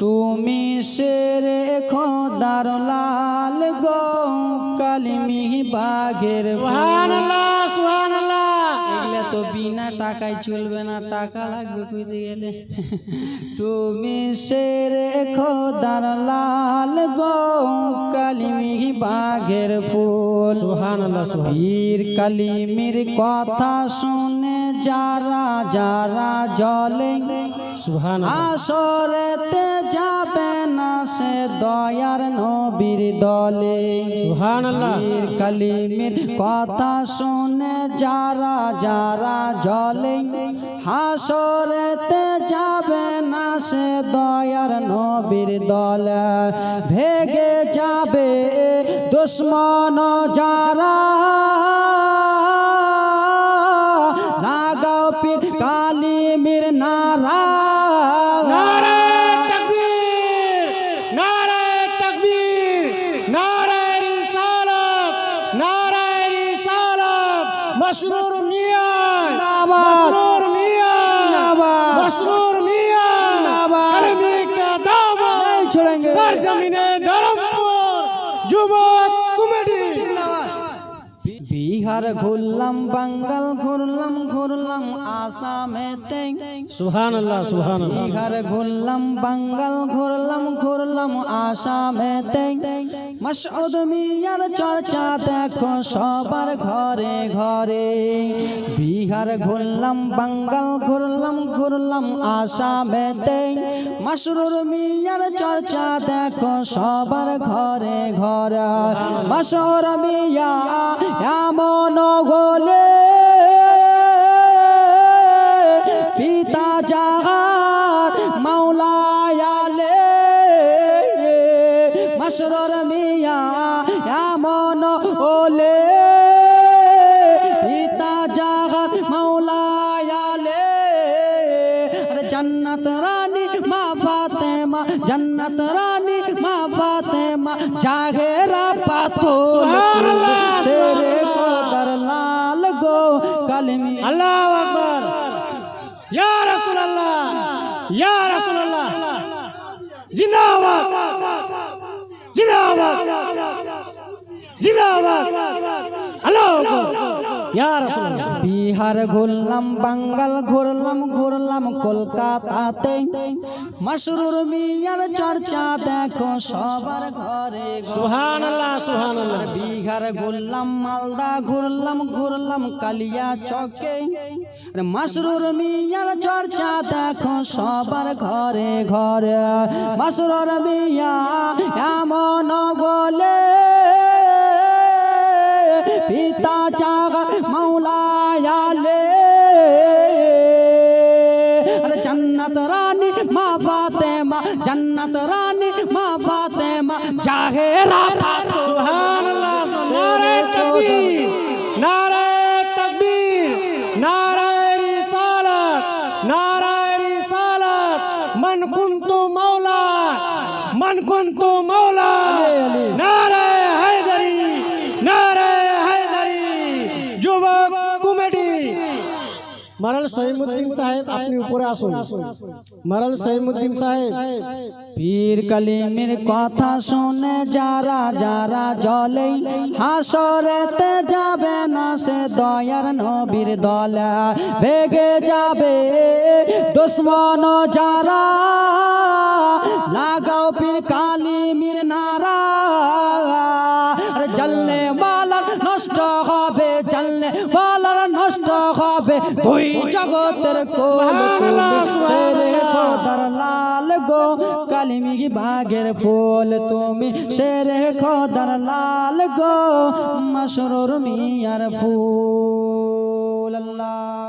তুমি শেরে খোদার লাল গো কালিমি বাঘের সুবহানাল্লাহ সুবহানাল্লাহ। এগুলা তো বিনা টাকায় চলবে না, টাকা লাগবে কইতে গেলে। তুমি শেরে খোদার লাল গো কালিমি বাঘের ফুল। সুবহানাল্লাহ সুবহানাল্লাহ। পীর কালিমির কথা শুনে যারা যারা জলে সুবহানাল্লাহ। আসরেতে যাবে না সে দয়ার নবীর দলে। সুবহানাল্লাহ। পীর কালিমির কথা শুনে যারা যারা জলে হাসরেতে যাবে না সে দয়ার নবীর দলে। ভেগে যাবে দুশ্মন যারা লাগাও পীর কালিমির নারা। নারায়ে তাকবীর, নারায়ে তাকবীর, নারায়ে রিসালাত, নারায়ে রিসালাত। মশরুর মিয়া জিন্দাবাদ, মশরুর মিয়া জিন্দাবাদ, মশরুর মিয়া जिंदाबाद। कलमी का दामन नहीं छोड़ेंगे। सरजमीने धर्मपुर যুবক কমিটি। বিহার ঘুরলাম, বাঙ্গাল ঘুরলাম, ঘুরলাম আসামেতে। সুবহানাল্লাহ সুবহানাল্লাহ। বিহার ঘুরলাম, বাঙ্গাল ঘুরলাম, ঘুরলাম আসামেতে। মাসউদ মিয়ার চর্চা দেখো সবার ঘরে ঘরে। বিহার ঘুরলাম, বাঙ্গাল ঘুরলাম, ঘুরলাম আসামেতে। মাসরুর মিয়ার চর্চা দেখো সবার ঘরে ঘরে। মাসুর মিয়া এমন হলে পিতা জাহান মাওলায়ালে। মাসরুর মিয়া এমন হলে পিতা জাহান মাওলায়ালে। আরে জান্নাত রানী মা ফাতেমা, জান্নাত রানী মা ফাতেমা জাহেরা পাতুল। সুবহানাল্লাহ, শেরে খোদার লাল গো কালিমি। আল্লাহু আকবার। ইয়া রাসূলুল্লাহ, ইয়া রাসূলুল্লাহ। জিন্দাবাদ, জিন্দাবাদ, জিন্দাবাদ। আল্লাহু আকবার। ইয়া রাসূলুল্লাহ। বিহার ঘুরলাম, বাঙ্গাল ঘুরলাম, ঘুরলাম কলকাতাতে। মাসরুর মিয়ার চর্চা দেখো সবার ঘরে ঘরে। সুবহানাল্লাহ সুবহানাল্লাহ। বিহার ঘুরলাম, মালদা ঘুরলাম, ঘুরলাম কালিয়া চকে। মাসরুর মিয়ার চর্চা দেখো সবার ঘরে ঘরে। মাসরুর মিয়া এমন বলে পিতা জাগার মাওলায়ালে। আরে জান্নাত রানী মা ফাতেমা, জান্নাত রানী মা ফাতেমা জাহেরা পাতুল। সুবহানাল্লাহ। নারায়ে তাকবীর, নারায়ে তাকবীর, নারায়ে রিসালাত, নারায়ে রিসালাত। মান কুনতু মাওলা, মান কুনতু মাওলা। নারায়ে হায়দারি, নারায়ে হায়দারি। যুবক কমিটি। মারাল সহিমউদ্দিন সাহেব আপনি উপরে আসুন। মারাল সহিমউদ্দিন সাহেব। পীর কালিমির কথা শুনে যারা যারা জলে হাসরেতে যাবে না সে দয়ার নবীর দলে। ভেগে যাবে দুশ্মন যারা লাগাও পীর কালিমির নারা। আরে জ্বলনে ওয়ালার নষ্ট হবে, জ্বলনে ওয়ালার নষ্ট হবে দুই জগতের কোল। শেরে খোদার লাল গো কালিমি বাঘের ফুল। তুমি শেরে খোদার লাল গো মাসরুর মিয়ার ফুল। আল্লাহ।